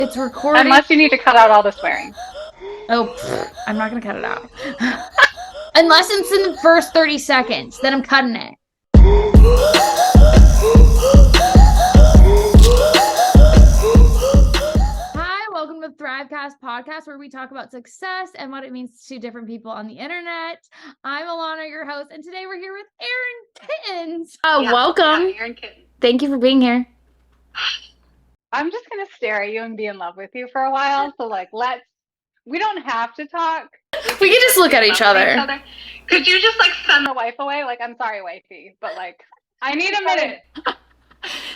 It's recording. Unless you need to cut out all the swearing. Oh, I'm not gonna cut it out. Unless it's in the first 30 seconds, then I'm cutting it. Hi, welcome to the Thrivecast podcast, where we talk about success and what it means to different people on the internet. I'm Alanah, your host, and today we're here with ERIN Kittens. Welcome. Yeah, ERIN Kitten. Thank you for being here. I'm just gonna stare at you and be in love with you for a while. So we don't have to talk. We can just look at each other. Could you just send the wife away? I'm sorry, wifey, but I need a minute.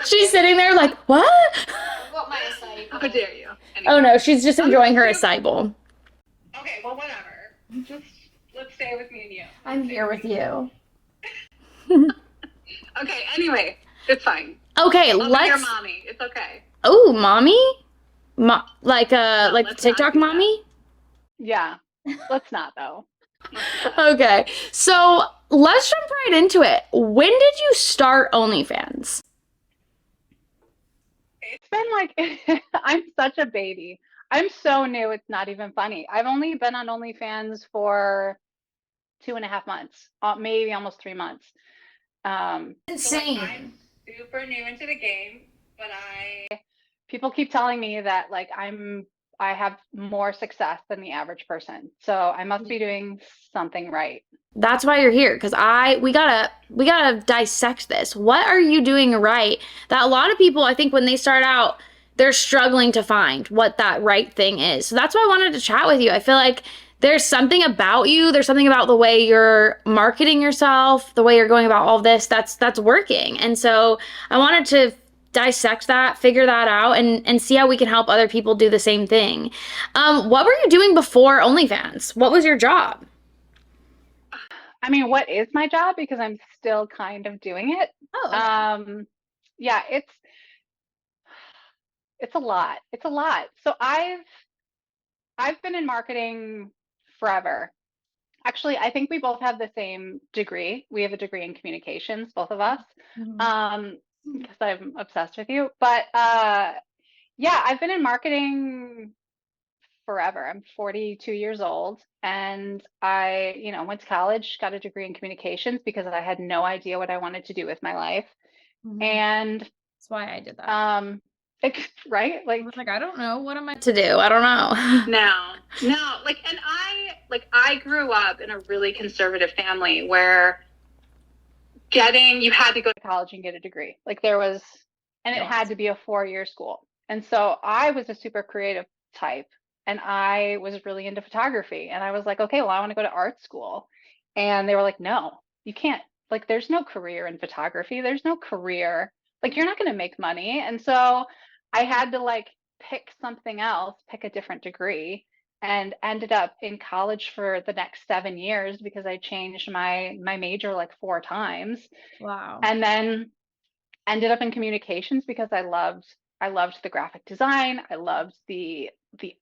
She's sitting there like, what? I want my acai bowl. How dare you? Anyway. Oh no, she's just enjoying her acai bowl. Okay, well, whatever. Just let's stay with me and you. I'm here with you. Okay, anyway, it's fine. Okay, I'll let's. be your mommy. It's okay. Oh, mommy? Like the let's TikTok not do mommy? Yeah, let's not though. Okay, so let's jump right into it. When did you start OnlyFans? It's been I'm such a baby. I'm so new, it's not even funny. I've only been on OnlyFans for 2.5 months, maybe almost 3 months. Insane. I'm super new into the game, but people keep telling me that I have more success than the average person. So I must be doing something right. That's why you're here, because we gotta dissect this. What are you doing right that a lot of people, I think, when they start out, they're struggling to find what that right thing is. So that's why I wanted to chat with you. I feel like there's something about you, there's something about the way you're marketing yourself, the way you're going about all this that's working. And so I wanted to dissect that, figure that out, and see how we can help other people do the same thing. What were you doing before OnlyFans? What was your job? I mean, what is my job? Because I'm still kind of doing it. Oh, okay. Yeah, it's a lot. It's a lot. So I've been in marketing forever. Actually, I think we both have the same degree. We have a degree in communications, both of us. Because I'm obsessed with you. But yeah, I've been in marketing forever. I'm 42 years old, and I, went to college, got a degree in communications because I had no idea what I wanted to do with my life. And that's why I did that. Right? I was like, I don't know. What am I to do? I don't know. No. And I grew up in a really conservative family where you had to go to college and get a degree. It had to be a 4-year school. And so I was a super creative type, and I was really into photography. And I was like, okay, well, I want to go to art school. And they were like, no, you can't. There's no career in photography. There's no career. You're not going to make money. And so I had to pick something else, pick a different degree, and ended up in college for the next 7 years because I changed my major 4 times. Wow. And then ended up in communications because I loved the graphic design. I loved the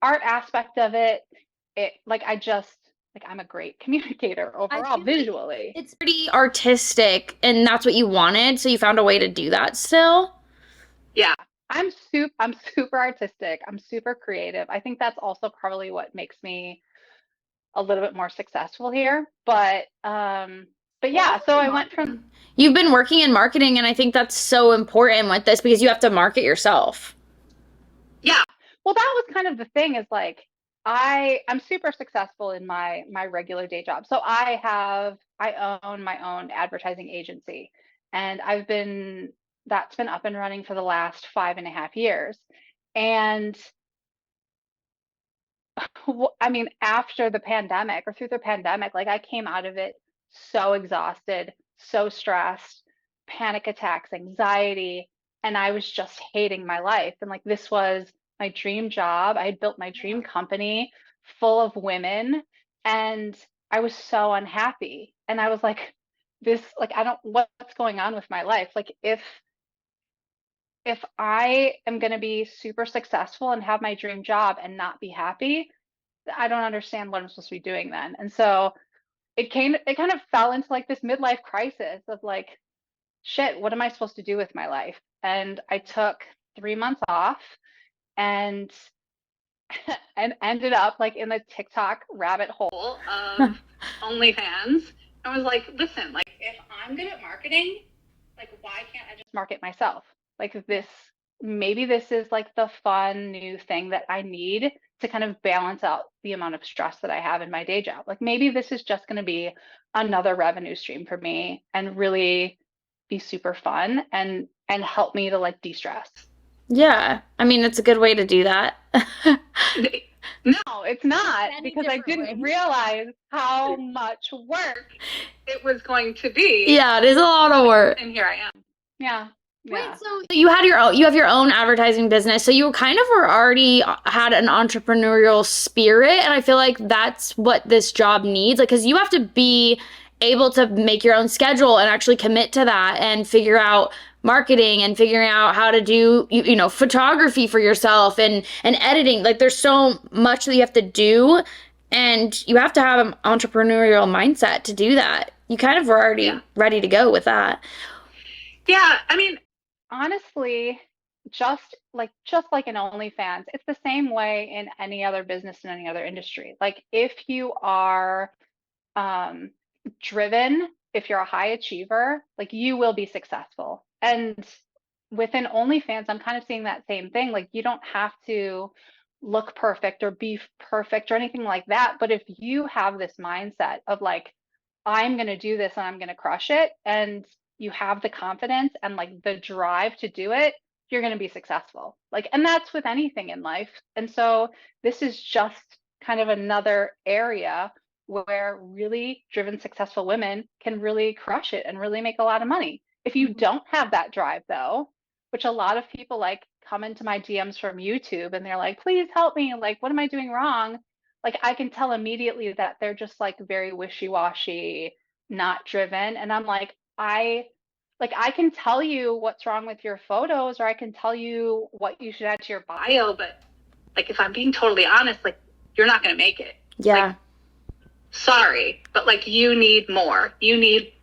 art aspect of it. I'm a great communicator overall visually. It's pretty artistic, and that's what you wanted, so you found a way to do that still. Yeah. I'm super artistic. I'm super creative. I think that's also probably what makes me a little bit more successful here. But yeah, so I went from. You've been working in marketing, and I think that's so important with this because you have to market yourself. Yeah. Well, that was kind of the thing is I'm super successful in my regular day job. So I own my own advertising agency, and that's been up and running for the last 5.5 years. And I mean, after the pandemic or through the pandemic, I came out of it so exhausted, so stressed, panic attacks, anxiety, and I was just hating my life. And this was my dream job. I had built my dream company full of women, and I was so unhappy. And I was like, I don't, what's going on with my life? If I am going to be super successful and have my dream job and not be happy, I don't understand what I'm supposed to be doing then. And so it kind of fell into this midlife crisis of shit, what am I supposed to do with my life? And I took 3 months off, and and ended up like in the TikTok rabbit hole of OnlyFans. I was like, listen, like if I'm good at marketing, like why can't I just market myself? Like this, maybe this is like the fun new thing that I need to kind of balance out the amount of stress that I have in my day job. Like maybe this is just going to be another revenue stream for me and really be super fun and help me to like de-stress. Yeah. I mean, it's a good way to do that. No, it's not, Many because I different didn't ways. realize how much work it was going to be. Yeah, it is a lot of work. And here I am. Yeah. Wait, Yeah. so you had you have your own advertising business. So you kind of were already had an entrepreneurial spirit, and I feel like that's what this job needs. Like, because you have to be able to make your own schedule and actually commit to that and figure out marketing and figuring out how to do you know photography for yourself and editing. Like there's so much that you have to do, and you have to have an entrepreneurial mindset to do that. You kind of were already ready to go with that. Yeah, I mean, honestly, just like in OnlyFans, it's the same way in any other business in any other industry. Like if you are um, driven, if you're a high achiever, like you will be successful. And within OnlyFans, I'm kind of seeing that same thing. Like you don't have to look perfect or be perfect or anything like that. But if you have this mindset of like, I'm going to do this and I'm going to crush it, and you have the confidence and like the drive to do it, you're going to be successful. Like, and that's with anything in life. And so this is just kind of another area where really driven, successful women can really crush it and really make a lot of money. If you don't have that drive, though, which a lot of people like come into my DMs from YouTube and they're like, please help me. Like, what am I doing wrong? Like, I can tell immediately that they're just like very wishy washy, not driven. And I'm like, I can tell you what's wrong with your photos, or I can tell you what you should add to your bio, but like if I'm being totally honest, like you're not going to make it. Yeah. Like, sorry, but like you need more. You need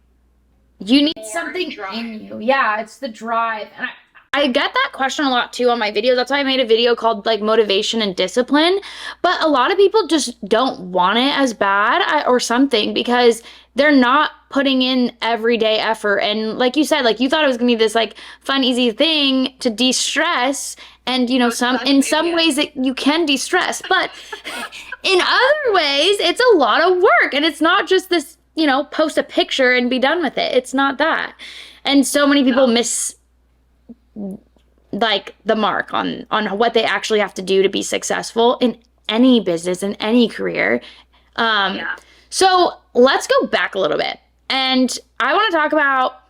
something drive. in you. Yeah, it's the drive. And I get that question a lot too on my videos. That's why I made a video called like motivation and discipline. But a lot of people just don't want it as bad or something because they're not putting in everyday effort. And like you said, like you thought it was gonna be this like fun, easy thing to de-stress. And you know, in some ways that you can de-stress, but in other ways, it's a lot of work. And it's not just this, you know, post a picture and be done with it. It's not that. And so many people miss like the mark on what they actually have to do to be successful in any business, in any career. So let's go back a little bit. And I want to talk about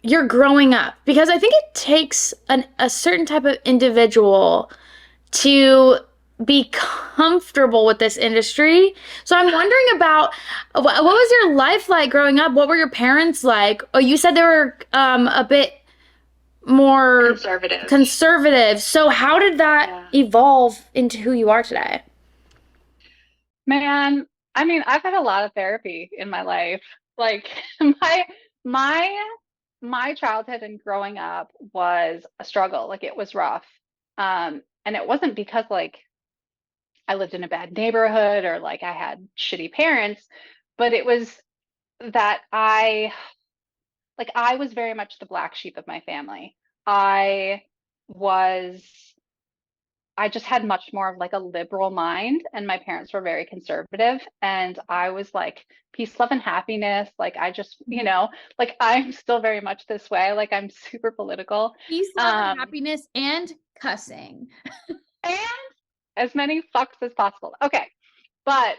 your growing up, because I think it takes a certain type of individual to be comfortable with this industry. So I'm wondering about what was your life like growing up? What were your parents like? Oh, you said they were a bit more conservative. So how did that evolve into who you are today? Man, I mean, I've had a lot of therapy in my life. Like my my childhood and growing up was a struggle. Like it was rough. And it wasn't because like I lived in a bad neighborhood or like I had shitty parents, but it was that I was very much the black sheep of my family. I was I just had much more of like a liberal mind, and my parents were very conservative, and I was like peace, love, and happiness. Like I just, like I'm still very much this way. Like I'm super political. Peace, love, and happiness, and cussing. And as many fucks as possible. Okay. But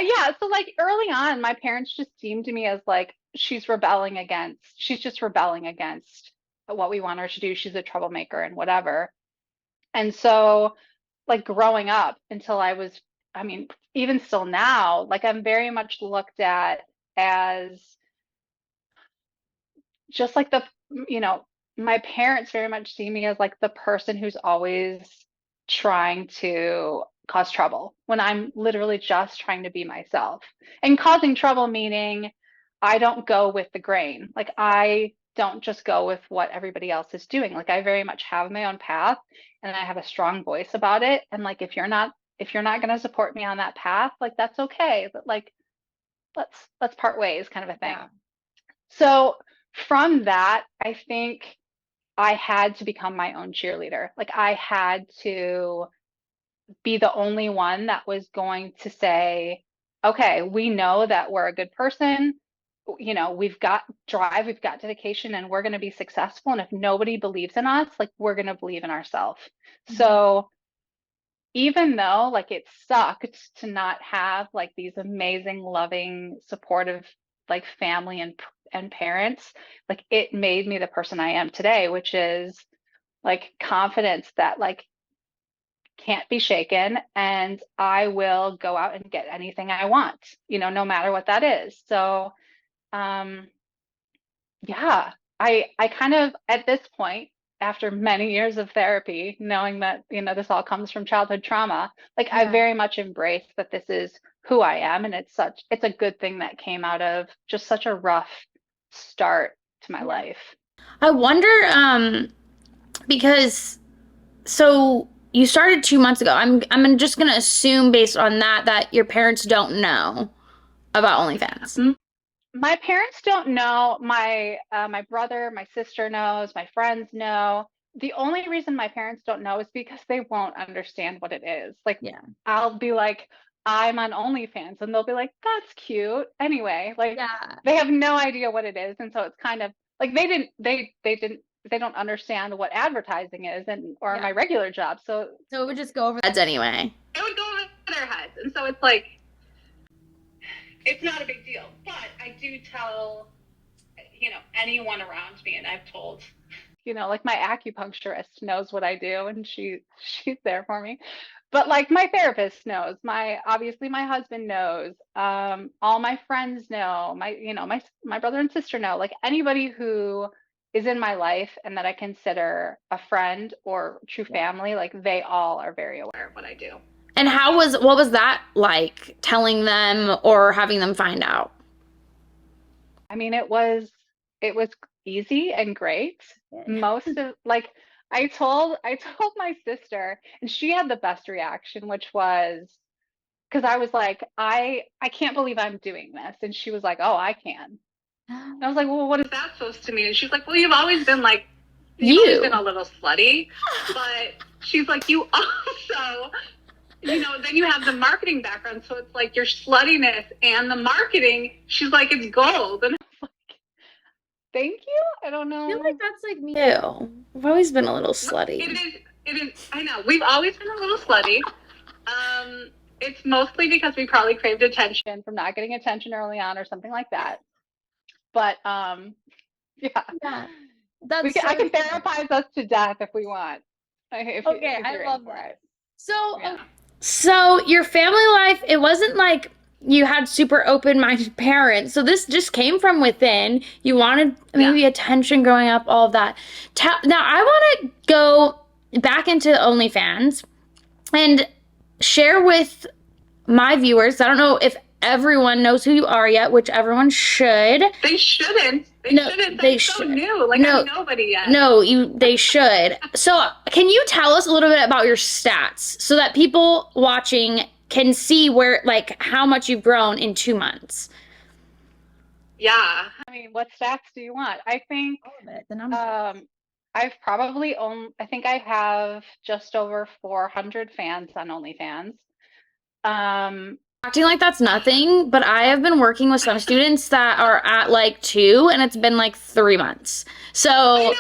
yeah, so like early on, my parents just seemed to me as like she's just rebelling against what we want her to do. She's a troublemaker and whatever. And so like growing up until I mean, even still now, like I'm very much looked at as just like my parents very much see me as like the person who's always trying to cause trouble when I'm literally just trying to be myself. And causing trouble meaning I don't go with the grain. Like I don't just go with what everybody else is doing. Like I very much have my own path and I have a strong voice about it. And like if you're not going to support me on that path, like that's okay. But like let's part ways kind of a thing. Yeah. So from that, I think I had to become my own cheerleader. Like I had to be the only one that was going to say, okay, we know that we're a good person. You know, we've got drive, we've got dedication, and we're going to be successful. And if nobody believes in us, like we're going to believe in ourselves. So even though like it sucked to not have like these amazing, loving, supportive like family and parents, like it made me the person I am today, which is like confidence that like can't be shaken, and I will go out and get anything I want, you know, no matter what that is. So yeah, I kind of at this point, after many years of therapy, knowing that, you know, this all comes from childhood trauma, like I very much embrace that this is who I am, and it's a good thing that came out of just such a rough start to my life. I wonder, because so you started 2 months ago. I'm just gonna assume based on that your parents don't know about OnlyFans. My parents don't know. My brother, my sister knows, my friends know. The only reason my parents don't know is because they won't understand what it is. Like Yeah. I'll be like, I'm on OnlyFans, and they'll be like, that's cute. Anyway, like Yeah. they have no idea what it is. And so it's kind of like they don't understand what advertising is or my regular job. So it would just go over their heads anyway. it would go over their heads. And so it's like, it's not a big deal, but I do tell, you know, anyone around me, and I've told, you know, like my acupuncturist knows what I do, and she's there for me. But like my therapist knows, obviously my husband knows, all my friends know, my brother and sister know, like anybody who is in my life and that I consider a friend or true family, like they all are very aware of what I do. And what was that like, telling them or having them find out? I mean, it was easy and great. Most of like I told my sister, and she had the best reaction, which was because I was like, I can't believe I'm doing this. And she was like, oh, I can. And I was like, well, what is that supposed to mean? And she's like, well, you've always been like, you've always been a little slutty. But she's like, you also, you know, then you have the marketing background. So it's like your sluttiness and the marketing, she's like, it's gold. And I was like, thank you. I don't know. I feel like that's like me too. I've always been a little slutty. It is. I know. We've always been a little slutty. It's mostly because we probably craved attention from not getting attention early on or something like that. But yeah. I can therapize us to death if we want. I love that. So your family life, it wasn't like you had super open-minded parents. So this just came from within. You wanted maybe attention growing up, all of that. Now I want to go back into OnlyFans and share with my viewers. I don't know if everyone knows who you are yet, which everyone should. They shouldn't. They should. So new. Like I'm nobody yet. No, they should. So can you tell us a little bit about your stats so that people watching can see where, like, how much you've grown in 2 months? Yeah. I mean, what stats do you want? I think the numbers. I've probably I think I have just over 400 fans on OnlyFans. Acting like that's nothing, but I have been working with some students that are at like 2, and it's been like 3 months. So I know.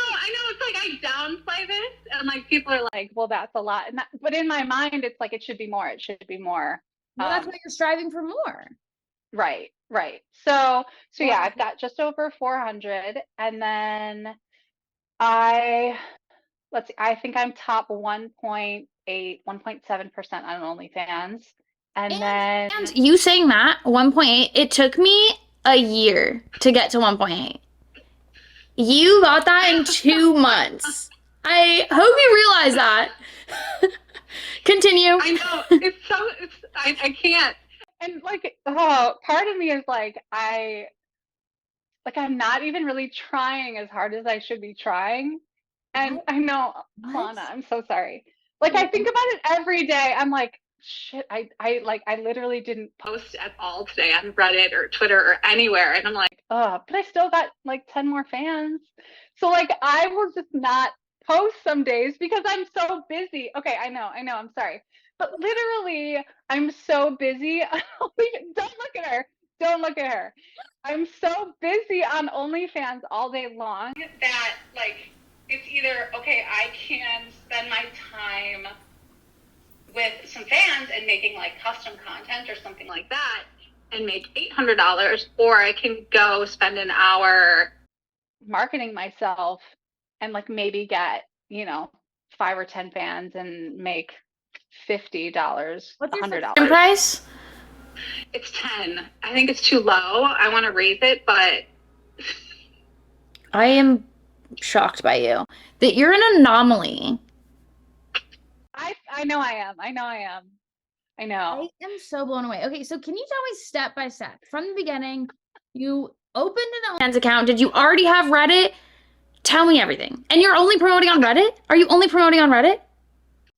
It's like I downplay this, and like people are like, "Well, that's a lot," but in my mind, it's like it should be more. It should be more. Well, that's why you're striving for more. Right. So yeah, I've got just over 400, and then let's see, I think I'm top 1.8, 1.7% on OnlyFans. And you saying that 1.8, it took me a year to get to 1.8. You got that in 2 months. I hope you realize that. Continue. I know. I can't. And like, part of me is like, like I'm not even really trying as hard as I should be trying. And I know, What? Alanah, I'm so sorry. Like I think about it every day. I'm like, shit, I literally didn't post at all today on Reddit or Twitter or anywhere. And I'm like, oh, but I still got like 10 more fans. So like I will just not post some days because I'm so busy. Okay, I know, I'm sorry. But literally, I'm so busy. Don't look at her. Don't look at her. I'm so busy on OnlyFans all day long that like it's either okay, I can spend my time with some fans and making like custom content or something like that and make $800, or I can go spend an hour marketing myself and like maybe get, 5 or 10 fans and make $50, What's your subscription $100. price? It's 10. I think it's too low. I want to raise it, but I am shocked by you that you're an anomaly. I know I am. I know. I know. I am so blown away. Okay, so can you tell me step by step from the beginning? You opened an OnlyFans account. Did you already have Reddit? Tell me everything. And you're only promoting on Reddit? Are you only promoting on Reddit?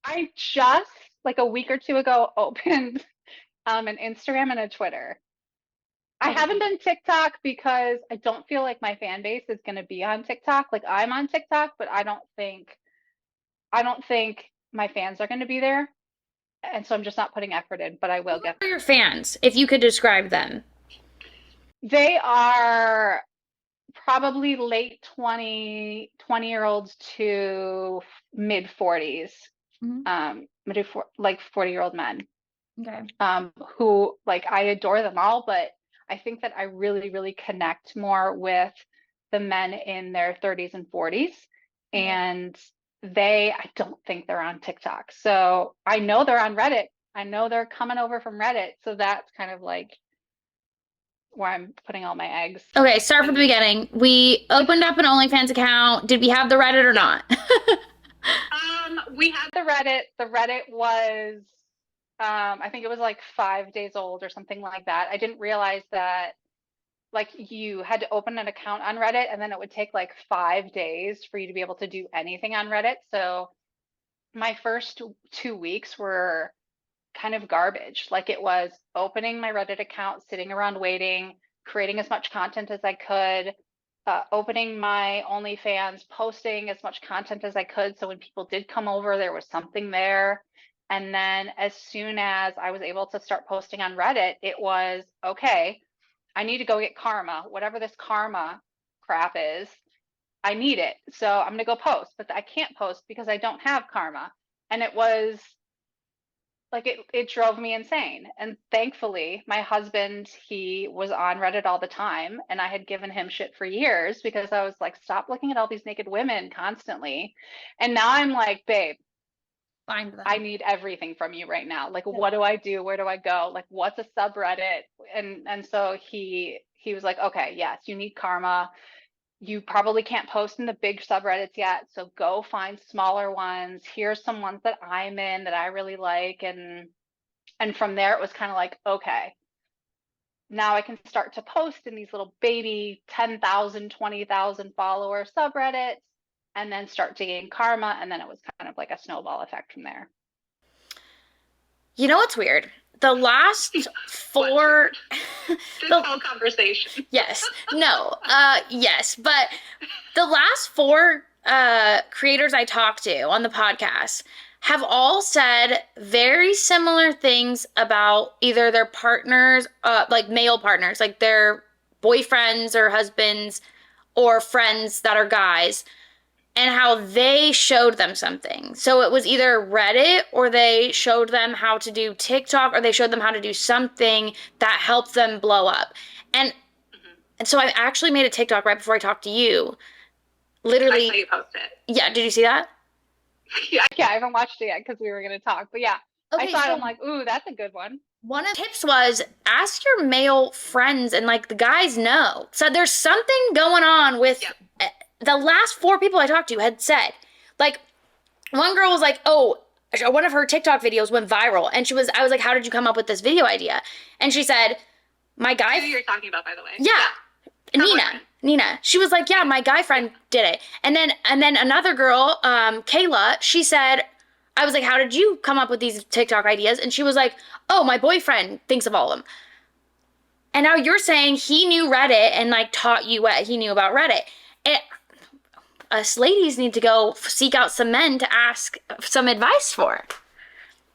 I just like a week or two ago opened an Instagram and a Twitter. I haven't done TikTok because I don't feel like my fan base is going to be on TikTok. Like I'm on TikTok, but I don't think my fans are going to be there. And so I'm just not putting effort in, but I will get Who are your fans, if you could describe them? They are probably late 20-year-olds to mid 40s. Like 40-year-old men. Okay. Who like I adore them all, but I think that I really, really connect more with the men in their 30s and 40s. And I don't think they're on TikTok. So I know they're on Reddit. I know they're coming over from Reddit. So that's kind of like where I'm putting all my eggs. Okay, start from the beginning. We opened up an OnlyFans account. Did we have the Reddit or not? We had the Reddit. The Reddit was I think it was like 5 days old or something like that. I didn't realize that like you had to open an account on Reddit and then it would take like 5 days for you to be able to do anything on Reddit. So my first 2 weeks were kind of garbage. Like it was opening my Reddit account, sitting around waiting, creating as much content as I could, opening my OnlyFans, posting as much content as I could. So when people did come over, there was something there. And then as soon as I was able to start posting on Reddit, it was okay, I need to go get karma, whatever this karma crap is. I need it. So I'm going to go post, but I can't post because I don't have karma. And it was like it drove me insane. And thankfully, my husband, he was on Reddit all the time, and I had given him shit for years because I was like, stop looking at all these naked women constantly. And now I'm like, babe, Find them. I need everything from you right now. Like, what do I do? Where do I go? Like, what's a subreddit? And so he was like, okay, yes, you need karma. You probably can't post in the big subreddits yet, so go find smaller ones. Here's some ones that I'm in that I really like, and from there it was kind of like, okay, now I can start to post in these little baby 10,000, 20,000 follower subreddits, and then start to gain karma, and then it was kind of like a snowball effect from there. You know what's weird? The last four this whole conversation. Yes. No. Yes, but the last four creators I talked to on the podcast have all said very similar things about either their partners, like male partners, like their boyfriends or husbands or friends that are guys, and how they showed them something. So it was either Reddit, or they showed them how to do TikTok, or they showed them how to do something that helped them blow up. And so I actually made a TikTok right before I talked to you. Literally. I saw you post it. Yeah, did you see that? Yeah, I haven't watched it yet because we were going to talk. But yeah, Okay, I saw it. I'm like, ooh, that's a good one. One of the tips was ask your male friends, and like the guys know. So there's something going on with the last four people I talked to had said, like, one girl was like, oh, one of her TikTok videos went viral, and I was like, how did you come up with this video idea? And she said, my guy. Who you're talking about, by the way? Yeah, Nina. Nina. She was like, yeah, my guy friend did it. And then another girl, Kayla, she said, I was like, how did you come up with these TikTok ideas? And she was like, oh, my boyfriend thinks of all of them. And now you're saying he knew Reddit and like taught you what he knew about Reddit. It, us ladies need to go seek out some men to ask some advice for.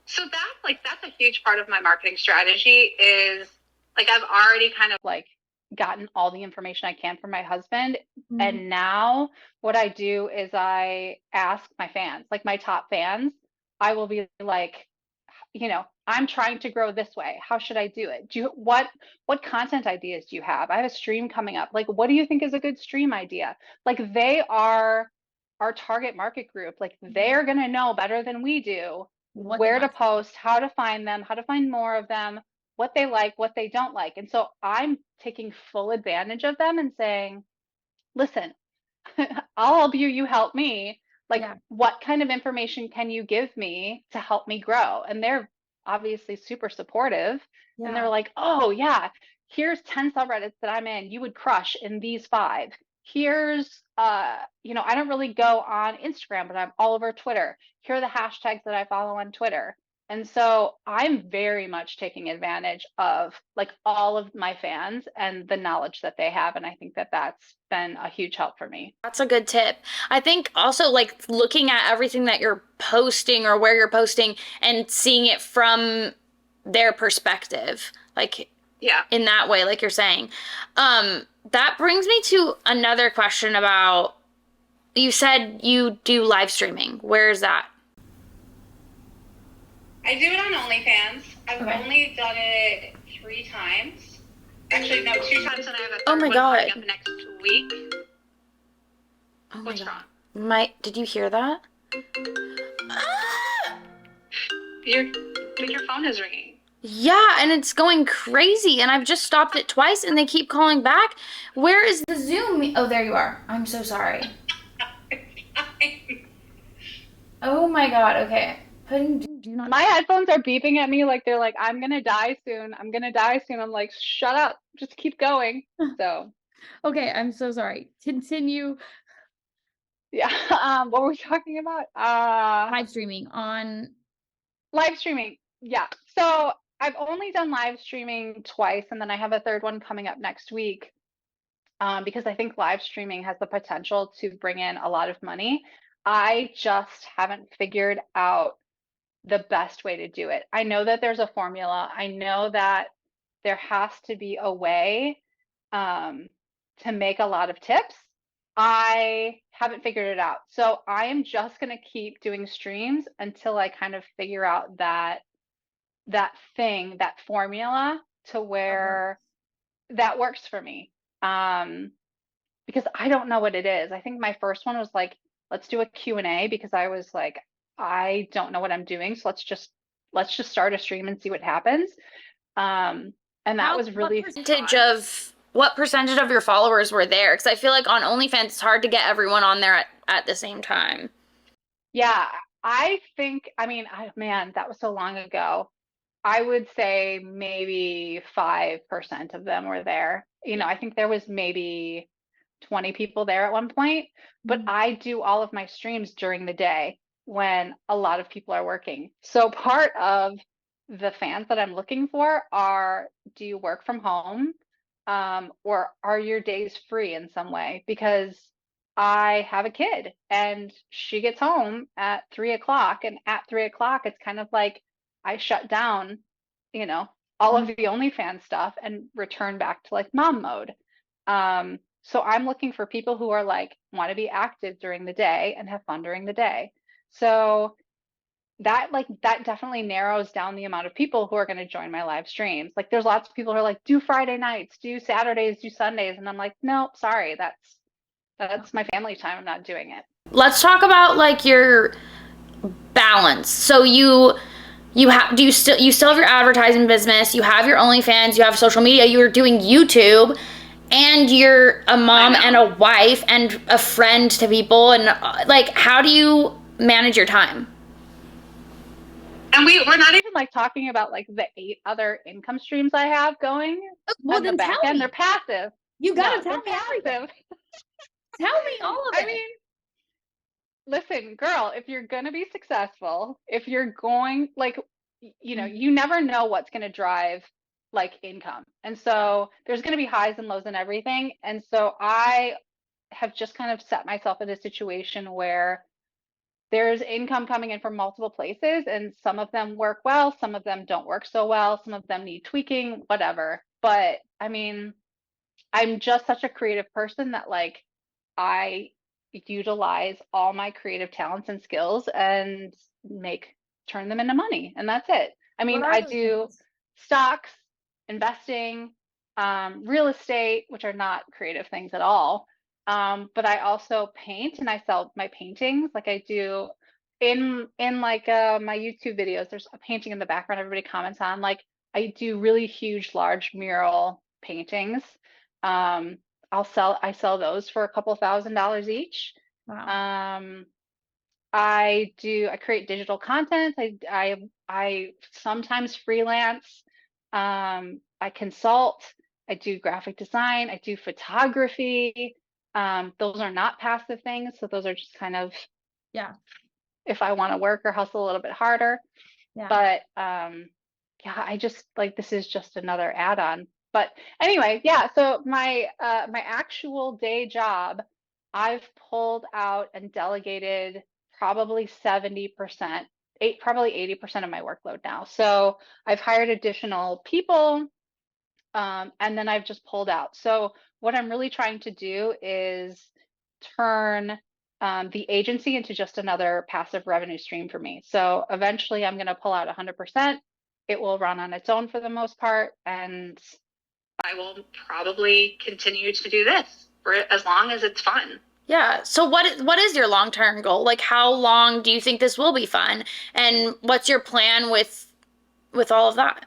So that's a huge part of my marketing strategy is like I've already kind of like gotten all the information I can from my husband. Mm-hmm. And now what I do is I ask my fans, like my top fans, I will be like, I'm trying to grow this way. How should I do it? What content ideas do you have? I have a stream coming up. Like, what do you think is a good stream idea? Like, they are our target market group. Like, they're going to know better than we do where to post, how to find them, how to find more of them, what they like, what they don't like. And so I'm taking full advantage of them and saying, listen, I'll help you, you help me. Like, what kind of information can you give me to help me grow? And they're obviously super supportive. Yeah. And they're like, oh yeah, here's 10 subreddits that I'm in. You would crush in these 5. Here's, I don't really go on Instagram, but I'm all over Twitter. Here are the hashtags that I follow on Twitter. And so I'm very much taking advantage of like all of my fans and the knowledge that they have. And I think that that's been a huge help for me. That's a good tip. I think also like looking at everything that you're posting or where you're posting and seeing it from their perspective, like in that way, like you're saying. That brings me to another question about, you said you do live streaming. Where is that? I do it on OnlyFans. I've only done it 3 times. Actually, no, 2 times, and I have a third one coming up next week. Oh my God. Did you hear that? Your phone is ringing. Yeah, and it's going crazy, and I've just stopped it twice, and they keep calling back. Where is the Zoom? Oh, there you are. I'm so sorry. Oh my God. Okay. My headphones are beeping at me like they're like, I'm gonna die soon. I'm gonna die soon. I'm like, shut up. Just keep going. So okay, I'm so sorry. Continue. Yeah. What were we talking about? Live streaming. Yeah. So I've only done live streaming twice, and then I have a third one coming up next week. Because I think live streaming has the potential to bring in a lot of money. I just haven't figured out the best way to do it. I know that there's a formula. I know that there has to be a way to make a lot of tips. I haven't figured it out. So I am just going to keep doing streams until I kind of figure out that formula to where that works for me. Because I don't know what it is. I think my first one was like, let's do a Q&A, because I was like, I don't know what I'm doing. So let's just start a stream and see what happens. And that was really what percentage of your followers were there? Because I feel like on OnlyFans, it's hard to get everyone on there at the same time. Yeah, I think, man, that was so long ago. I would say maybe 5% of them were there. I think there was maybe 20 people there at one point, but I do all of my streams during the day when a lot of people are working. So part of the fans that I'm looking for are, do you work from home? Or are your days free in some way? Because I have a kid and she gets home at 3:00, and at 3:00, it's kind of like I shut down, all of the OnlyFans stuff and return back to like mom mode. So I'm looking for people who are like, want to be active during the day and have fun during the day. So that definitely narrows down the amount of people who are going to join my live streams. Like, there's lots of people who are like, do Friday nights, do Saturdays, do Sundays. And I'm like, no, sorry, that's my family time. I'm not doing it. Let's talk about like your balance. So you still have your advertising business, you have your OnlyFans, you have social media, you're doing YouTube, and you're a mom and a wife and a friend to people, and like, how do you manage your time? And we're not even like talking about like the 8 other income streams I have going on the back end. They're passive. You gotta No, tell they're me everything. passive. Tell me all of I it. mean, listen, girl, if you're gonna be successful, if you're going like, you never know what's gonna drive like income. And so there's gonna be highs and lows and everything. And so I have just kind of set myself in a situation where there's income coming in from multiple places, and some of them work well, some of them don't work so well, some of them need tweaking, whatever. But I mean, I'm just such a creative person that like I utilize all my creative talents and skills and turn them into money. And that's it. I What mean, are I those do things? stocks, investing, real estate, which are not creative things at all. But I also paint and I sell my paintings. Like I do in like my YouTube videos, there's a painting in the background everybody comments on. Like I do really huge, large mural paintings. Um, I sell those for a couple $1,000s each. Wow. Um, I create digital content. I sometimes freelance. I consult. I do graphic design. I do photography. Those are not passive things, so those are just kind of Yeah. if I want to work or hustle a little bit harder. Yeah. But yeah, I just like this is just another add-on. But anyway, yeah, so my actual day job, I've pulled out and delegated probably 70%, probably 80% of my workload now. So I've hired additional people, and then I've just pulled out. So what I'm really trying to do is turn the agency into just another passive revenue stream for me. So eventually I'm going to pull out 100%. It will run on its own for the most part. And I will probably continue to do this for as long as it's fun. Yeah. So what is your long-term goal? Like how long do you think this will be fun? And what's your plan with all of that?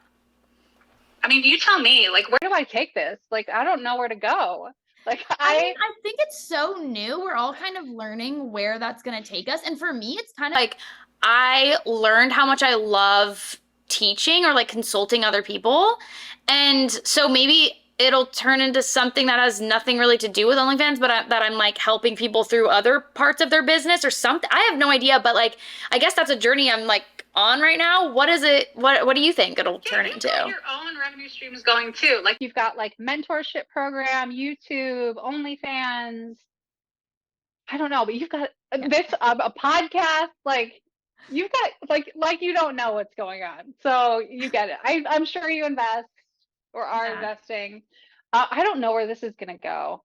I mean, you tell me, like, where do I take this? Like, I don't know where to go. Like, I mean, I think it's so new. We're all kind of learning where that's going to take us. And for me, it's kind of like I learned how much I love teaching or like consulting other people. And so maybe it'll turn into something that has nothing really to do with OnlyFans, but that I'm like helping people through other parts of their business or something. I have no idea, but like I guess that's a journey I'm like on right now. What is it? What do you think it'll turn you've into? got your own revenue streams going too. Like you've got like mentorship program, YouTube, OnlyFans. I don't know, but you've got this a podcast. Like you've got like you don't know what's going on, so you get it. I'm sure you invest or are investing. I don't know where this is gonna go.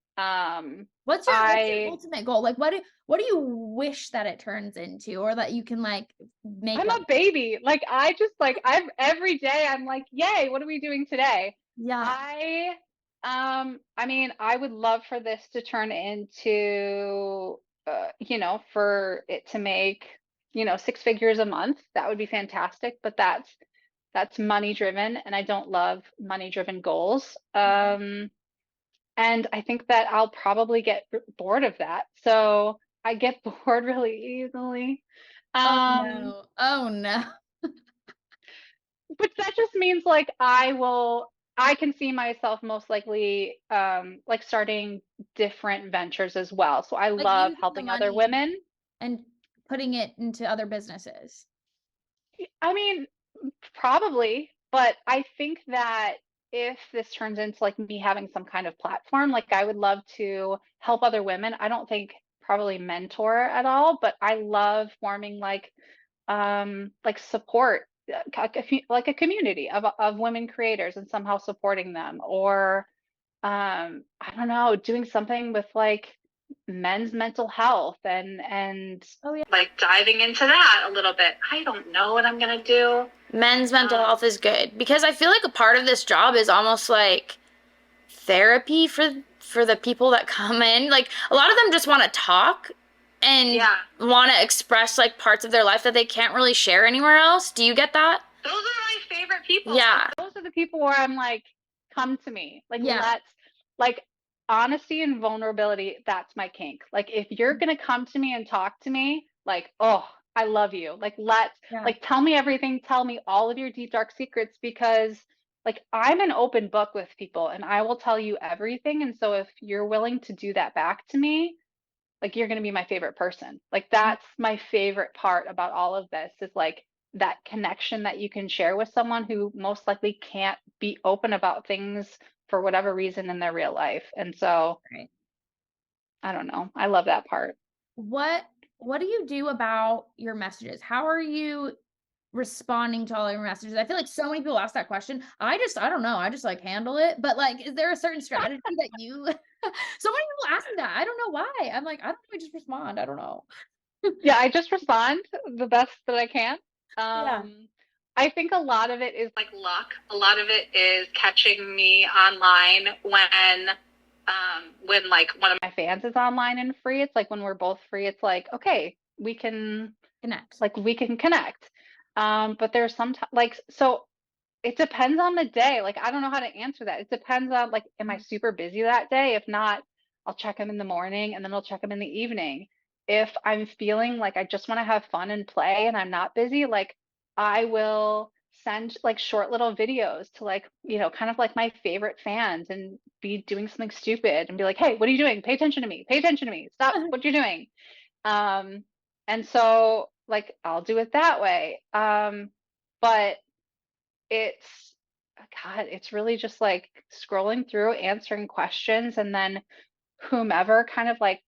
What's your ultimate goal? Like what do you wish that it turns into or that you can like make I'm a baby. Like I just like I'm every day I'm like, yay, what are we doing today? Yeah. I mean, I would love for this to turn into for it to make, 6 figures a month. That would be fantastic, but that's money driven and I don't love money driven goals. And I think that I'll probably get bored of that. So I get bored really easily. Oh Um, no. Oh no. but that just means like I can see myself most likely like starting different ventures as well. So I Like love using the helping other money women. and putting it into other businesses. I mean, probably, but I think that if this turns into like me having some kind of platform, like I would love to help other women. I don't think probably mentor at all, but I love forming like support like a community of women creators and somehow supporting them or I don't know, doing something with like men's mental health and Oh yeah. like diving into that a little bit. I don't know what I'm gonna do. Men's mental health is good because I feel like a part of this job is almost like therapy for the people that come in. Like a lot of them just want to talk and want to express like parts of their life that they can't really share anywhere else. Do you get that? Those are my favorite people. Yeah. Those are the people where I'm like, come to me. Like Yeah. let's like honesty and vulnerability, that's my kink. Like if you're gonna come to me and talk to me, like, oh, I love you. Like let's like tell me everything, tell me all of your deep dark secrets because like I'm an open book with people and I will tell you everything. And so if you're willing to do that back to me, like you're going to be my favorite person. Like that's my favorite part about all of this is like that connection that you can share with someone who most likely can't be open about things for whatever reason in their real life. And so Right. I don't know. I love that part. What do you do about your messages? How are you responding to all your messages? I feel like so many people ask that question. I don't know. I just like handle it. But like, is there a certain strategy that you so many people ask me that. I don't know why. I'm like, I don't know, I just respond. I don't know. Yeah, I just respond the best that I can. Yeah. I think a lot of it is like luck. A lot of it is catching me online when like one of my fans is online and free. It's like when we're both free, it's like, okay, we can Connect. connect. But there's sometimes like so it depends on the day. Like I don't know how to answer that. It depends on like, am I super busy that day? If not, I'll check them in the morning and then I'll check them in the evening. If I'm feeling like I just want to have fun and play and I'm not busy, like I will send like short little videos to like, you know, kind of like my favorite fans and be doing something stupid and be like, hey, what are you doing? Pay attention to me. Pay attention to me. Stop what you're doing. Um, and so like I'll do it that way. But it's God, it's really just like scrolling through, answering questions, and then whomever kind of like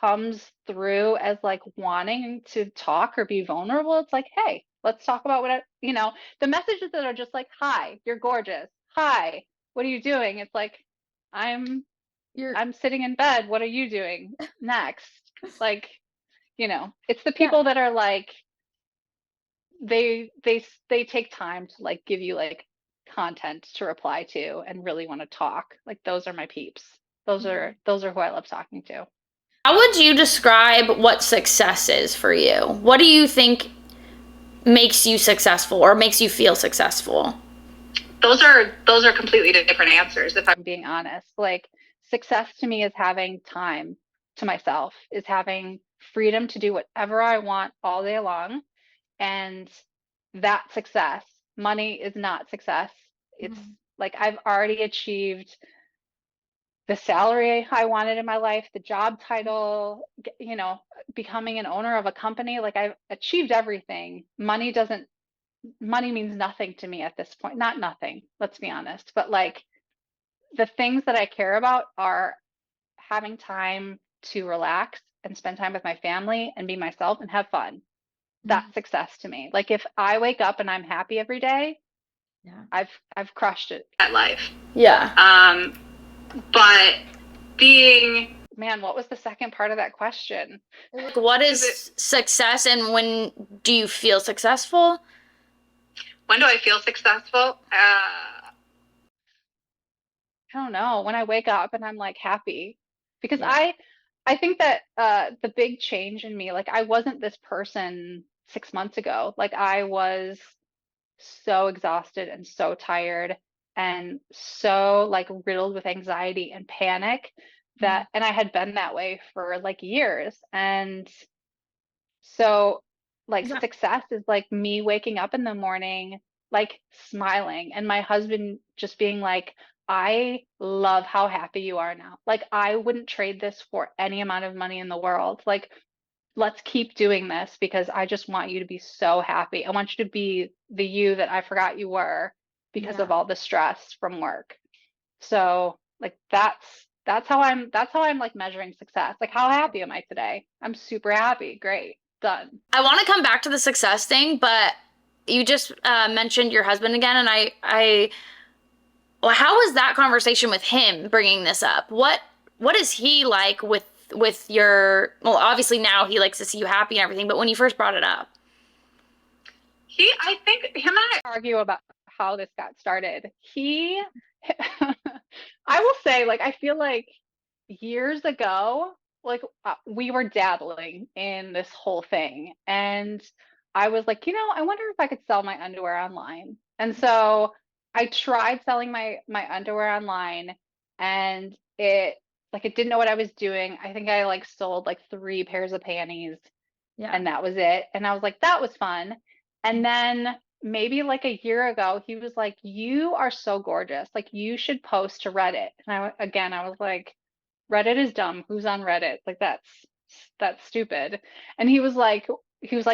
comes through as like wanting to talk or be vulnerable, it's like, hey, let's talk about you know, the messages that are just like, hi, you're gorgeous. Hi, what are you doing? It's like, I'm You're I'm sitting in bed. What are you doing next? Like, you know, it's the yeah. people that are like they take time to like give you like content to reply to and really want to talk. Like those are my peeps. Those are who I love talking to. How would you describe what success is for you? What do you think makes you successful or makes you feel successful? Those are completely different answers if I'm being honest. Like success to me is having time to myself, is having freedom to do whatever I want all day long. And that success, money is not success. It's Mhm. like I've already achieved the salary I wanted in my life, the job title, you know, becoming an owner of a company. Like I've achieved everything. Money means nothing to me at this point. Not nothing, let's be honest. But like the things that I care about are having time to relax and spend time with my family and be myself and have fun. That's success to me. Like if I wake up and I'm happy every day, Yeah. I've crushed it at life. Yeah. But being man, what was the second part of that question? Like, what is success and when do you feel successful? When do I feel successful? I don't know. When I wake up and I'm like happy, because Yeah. I think that the big change in me, like I wasn't this person 6 months ago. Like I was so exhausted and so tired and so like riddled with anxiety and panic that, and I had been that way for like years. And so like Is that success is like me waking up in the morning, like smiling, and my husband just being like, I love how happy you are now. Like I wouldn't trade this for any amount of money in the world. Like let's keep doing this because I just want you to be so happy. I want you to be the you that I forgot you were because yeah. of all the stress from work. So like that's how I'm like measuring success. Like how happy am I today? I'm super happy. Great. Done. I want to come back to the success thing, but you just mentioned your husband again, and well, how was that conversation with him bringing this up? What is he like with your? Well, obviously now he likes to see you happy and everything, but when you first brought it up, I think him and I argue about how this got started. I will say, like, I feel like years ago, like, we were dabbling in this whole thing. And I was like, I wonder if I could sell my underwear online. And so I tried selling my underwear online and it didn't know what I was doing. I think I like sold like 3 pairs of panties yeah, and that was it. And I was like, that was fun. And then maybe like a year ago, he was like, "You are so gorgeous. Like you should post to Reddit." And I was like, "Reddit is dumb. Who's on Reddit? Like that's stupid." And he was like,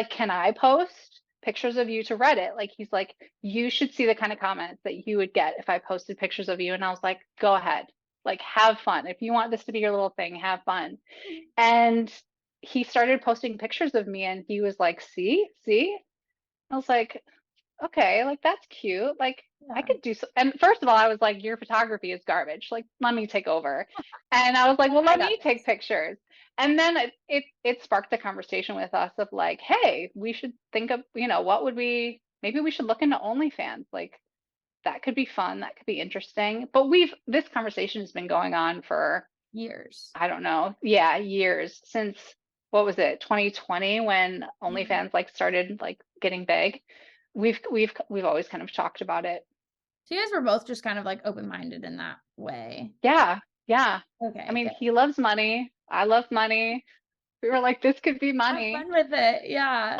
"Can I post pictures of you to Reddit?" Like he's like, "You should see the kind of comments that you would get if I posted pictures of you." And I was like, "Go ahead. Like have fun. If you want this to be your little thing, have fun." And he started posting pictures of me and he was like, "See? See?" I was like, okay, like that's cute. Like I Yeah. could do so. And first of all, I was like, your photography is garbage. Like let me take over. And I was like, well, I let got me take pictures. And then it sparked a conversation with us of like, hey, we should think of, what would maybe we should look into OnlyFans. Like that could be fun. That could be interesting. But this conversation has been going on for, years. I don't know, yeah, years since what was it, 2020 when Yeah. OnlyFans like started like getting big. We've always kind of talked about it. So you guys were both just kind of like open-minded in that way. Yeah, yeah. I Okay, mean, good. he loves money. I love money. We were like, this could be Have money. fun with it. Yeah.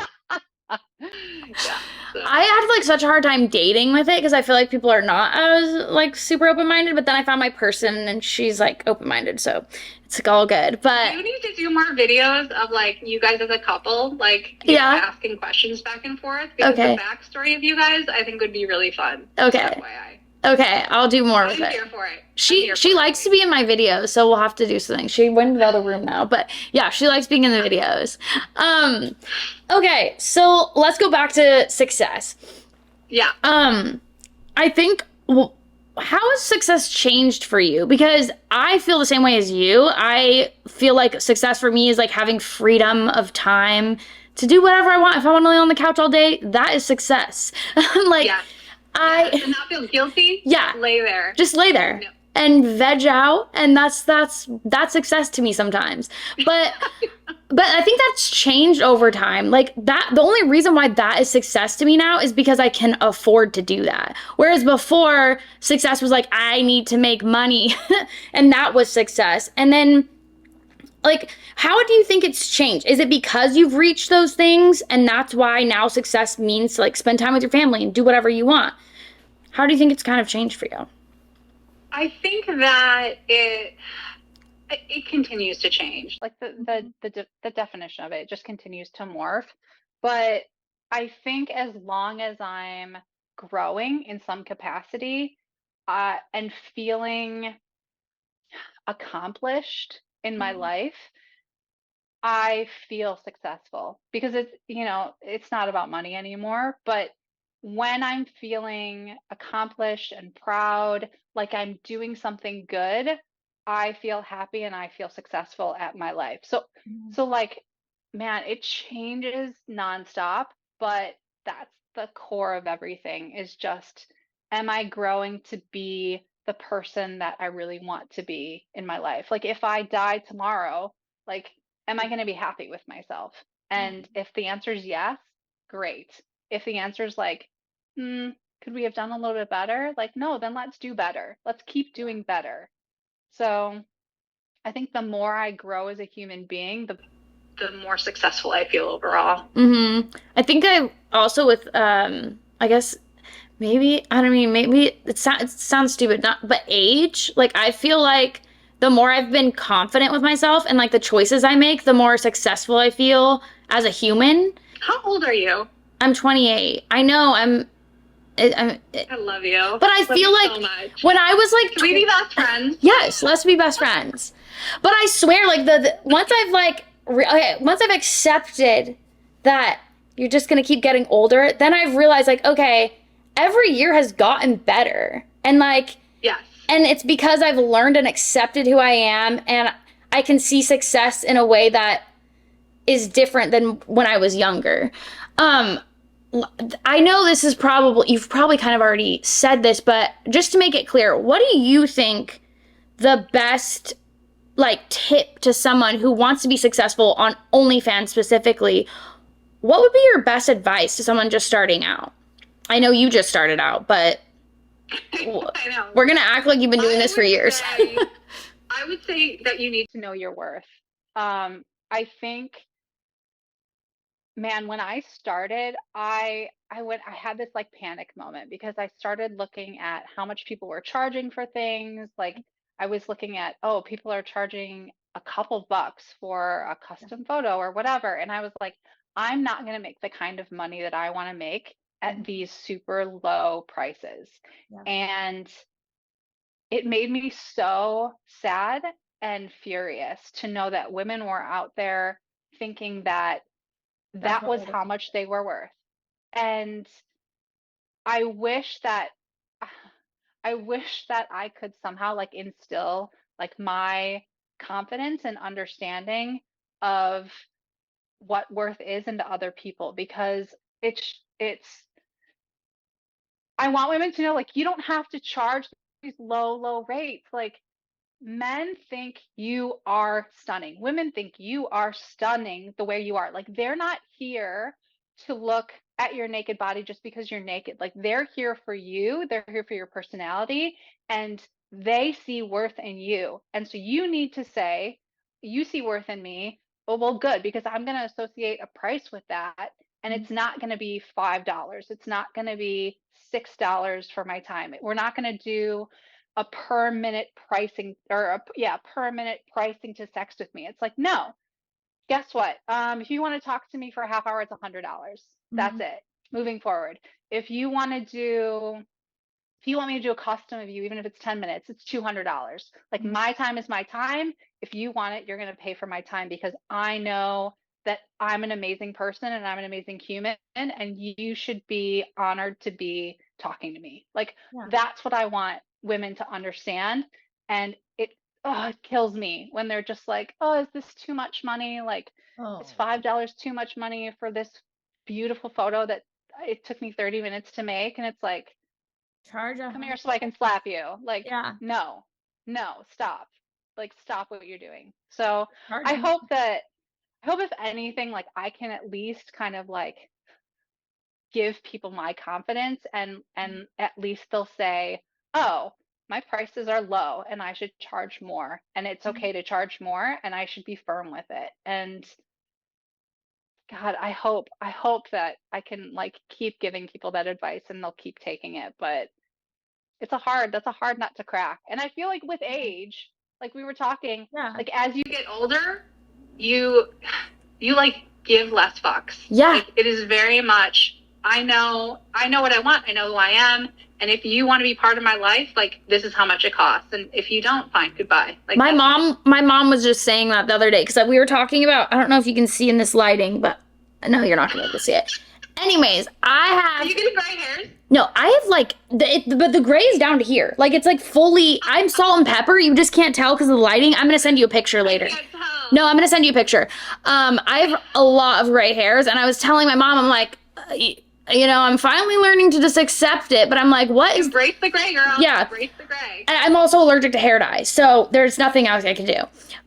Yeah. So I had like such a hard time dating with it because I feel like people are not as like super open-minded, but then I found my person and she's like open-minded, so it's like all good. But you need to do more videos of like you guys as a couple, like yeah. asking questions back and forth because Okay. the backstory of you guys, I think would be really fun. Okay. FYI. Okay, I'll do more with I'm it. here for it. She likes to be in my videos, so we'll have to do something. She went in the other room now, but yeah, she likes being in the videos. Okay, so let's go back to success. Yeah. I think how has success changed for you? Because I feel the same way as you. I feel like success for me is like having freedom of time to do whatever I want. If I want to lay on the couch all day, that is success. Like Yeah. To not feel guilty. Yeah. Lay there. Just lay there. No. And veg out, and that's success to me sometimes. But I think that's changed over time. Like that, the only reason why that is success to me now is because I can afford to do that. Whereas before, success was like I need to make money, and that was success. And then like how do you think it's changed? Is it because you've reached those things and that's why now success means to like spend time with your family and do whatever you want? How do you think it's kind of changed for you? I think that it continues to change. Like the definition of it just continues to morph. But I think as long as I'm growing in some capacity, and feeling accomplished in my life, I feel successful because it's not about money anymore. But when I'm feeling accomplished and proud, like I'm doing something good, I feel happy and I feel successful at my life. So like, man, it changes nonstop, but that's the core of everything is just, am I growing to be the person that I really want to be in my life? Like if I die tomorrow, like am I going to be happy with myself? And if the answer is yes, great. If the answer is like, could we have done a little bit better? Like, no, then let's do better. Let's keep doing better. So I think the more I grow as a human being, the more successful I feel overall. I think I also with I guess maybe I don't mean maybe it sounds stupid, not but age. Like I feel like the more I've been confident with myself and like the choices I make, the more successful I feel as a human. How old are you? I'm 28. I know I love you. But I feel like so much. when I was like, can we be best friends? Yes, let's be best friends. But I swear, like once I've like once I've accepted that you're just gonna keep getting older, then I've realized like, okay, every year has gotten better, and like, yes, and it's because I've learned and accepted who I am, and I can see success in a way that is different than when I was younger. I know this is you've probably kind of already said this, but just to make it clear, what do you think the best like tip to someone who wants to be successful on OnlyFans specifically? What would be your best advice to someone just starting out? I know you just started out, but I know. We're going to act like you've been doing this for years. I would say that you need to know your worth. I think, man, when I started, I I had this like panic moment because I started looking at how much people were charging for things. Like I was looking at, oh, people are charging a couple bucks for a custom photo or whatever. And I was like, I'm not going to make the kind of money that I want to make at these super low prices. Yeah. And it made me so sad and furious to know that women were out there thinking that that was how much they were worth. And I wish that I could somehow like instill like my confidence and understanding of what worth is into other people, because it's I want women to know, like, you don't have to charge these low rates. Like, men think you are stunning. Women think you are stunning the way you are. Like, they're not here to look at your naked body just because you're naked. Like, they're here for you. They're here for your personality, and they see worth in you. And so you need to say, you see worth in me. Oh, well, good, because I'm going to associate a price with that. And it's not going to be $5. It's not going to be $6 for my time. We're not going to do a per minute pricing, or per minute pricing to sex with me. It's like, no, guess what? If you want to talk to me for a half hour, it's $100. That's it. Moving forward. If you want me to do a custom of you, even if it's 10 minutes, it's $200. Like, my time is my time. If you want it, you're going to pay for my time, because I know that I'm an amazing person and I'm an amazing human, and you should be honored to be talking to me. Like, that's what I want women to understand. And it kills me when they're just like, oh, is this too much money? Like, is $5 too much money for this beautiful photo that it took me 30 minutes to make? And it's like, come here so I can slap you. Like, no, stop. Like, stop what you're doing. So I hope if anything, like, I can at least kind of like give people my confidence, and at least they'll say, oh, my prices are low and I should charge more, and it's okay to charge more, and I should be firm with it. And God, I hope that I can like keep giving people that advice and they'll keep taking it. But that's a hard nut to crack. And I feel like with age, like we were talking, like as you get older, you like give less fucks. Yeah. Like, it is very much, I know what I want. I know who I am. And if you want to be part of my life, like, this is how much it costs. And if you don't, fine, goodbye. Like, my mom was just saying that the other day, because we were talking about, I don't know if you can see in this lighting, but no, you're not going to be able to see it. Anyways, Are you getting gray hairs? No, I have like, but the gray is down to here. Like, it's like fully, I'm salt and pepper. You just can't tell because of the lighting. I'm going to send you a picture later. I can't tell. No, I'm going to send you a picture. I have a lot of gray hairs, and I was telling my mom, I'm like, you know, I'm finally learning to just accept it, but I'm like, what is... Embrace the gray, girl. Yeah. Embrace the gray. And I'm also allergic to hair dye, so there's nothing else I can do.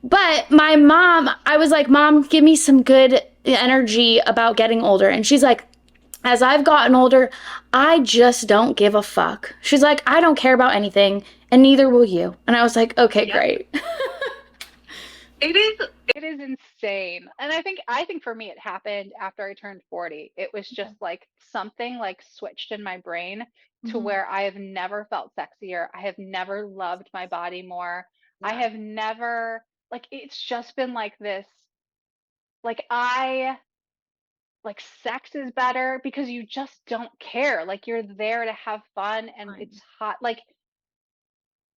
But my mom, I was like, Mom, give me some good energy about getting older. And she's like, as I've gotten older, I just don't give a fuck. She's like, I don't care about anything, and neither will you. And I was like, okay, great. It is insane. And I think for me, it happened after I turned 40. It was just like something like switched in my brain to where I have never felt sexier. I have never loved my body more. Yeah. I have never, like, it's just been like this, like, sex is better because you just don't care. Like, you're there to have fun, and it's hot. Like,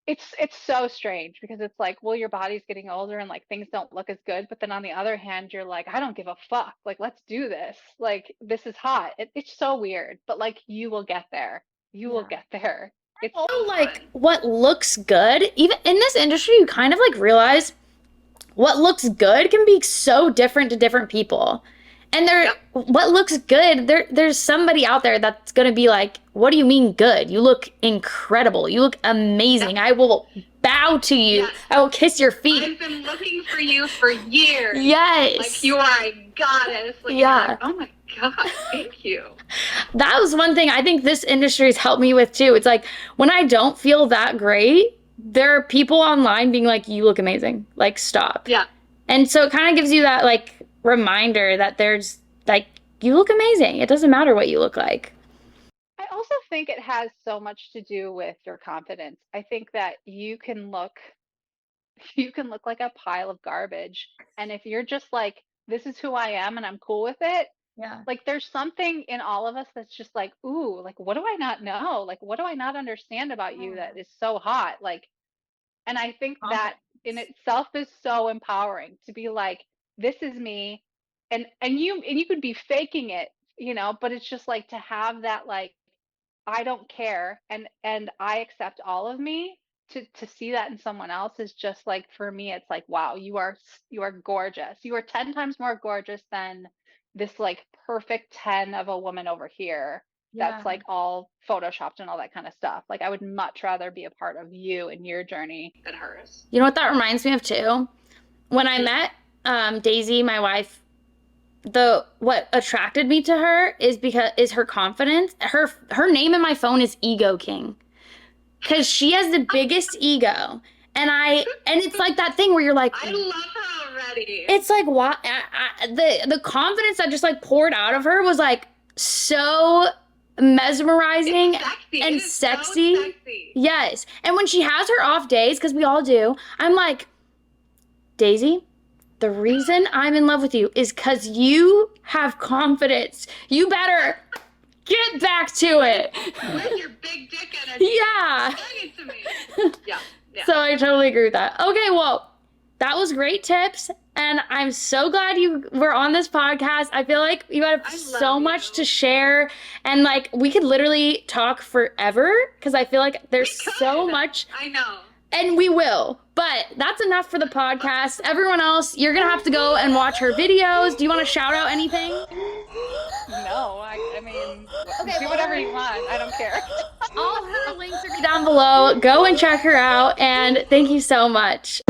it's so strange because it's like, well, your body's getting older and like things don't look as good, but then on the other hand, you're like, I don't give a fuck. Like, let's do this. Like, this is hot. It's so weird, but like, you will get there. You will get there. It's also like what looks good. Even in this industry, you kind of like realize what looks good can be so different to different people. And what looks good, there's somebody out there that's going to be like, what do you mean good? You look incredible. You look amazing. I will bow to you. Yes. I will kiss your feet. I've been looking for you for years. Yes. Like, you are a goddess. Like, like, oh my God, thank you. That was one thing I think this industry has helped me with too. It's like, when I don't feel that great, there are people online being like, you look amazing. Like, stop. Yeah. And so it kind of gives you that like reminder that there's like, you look amazing. It doesn't matter what you look like. I also think it has so much to do with your confidence. I think that you can look like a pile of garbage, and if you're just like, this is who I am and I'm cool with it, Yeah. like there's something in all of us that's just like, ooh, like what do I not know? Like what do I not understand about you that is so hot? Like, and I think that in itself is so empowering to be like, this is me, and you could be faking it, but it's just like to have that, like, I don't care, and I accept all of me. To see that in someone else is just like, for me it's like, wow, you are gorgeous. You are 10 times more gorgeous than this like perfect 10 of a woman over here Yeah. that's like all photoshopped and all that kind of stuff. Like I would much rather be a part of you and your journey than hers. You know what that reminds me of too? When I met Daisy, my wife, what attracted me to her is her confidence. Her name in my phone is Ego King, because she has the biggest ego, and it's like that thing where you're like, I love her already. it's like, what? The confidence that just like poured out of her was like so mesmerizing and sexy. So sexy. Yes. And when she has her off days, because we all do, I'm like, Daisy, the reason I'm in love with you is because you have confidence. You better get back to it. With your big dick energy. Yeah. Bring it to me. Yeah. So I totally agree with that. Okay, well, that was great tips. And I'm so glad you were on this podcast. I feel like you have so much to share. And like, we could literally talk forever, because I feel like there's so much. I know. And we will. But that's enough for the podcast. Everyone else, you're going to have to go and watch her videos. Do you want to shout out anything? No, I mean, do whatever you want. I don't care. All her links are down below. Go and check her out. And thank you so much.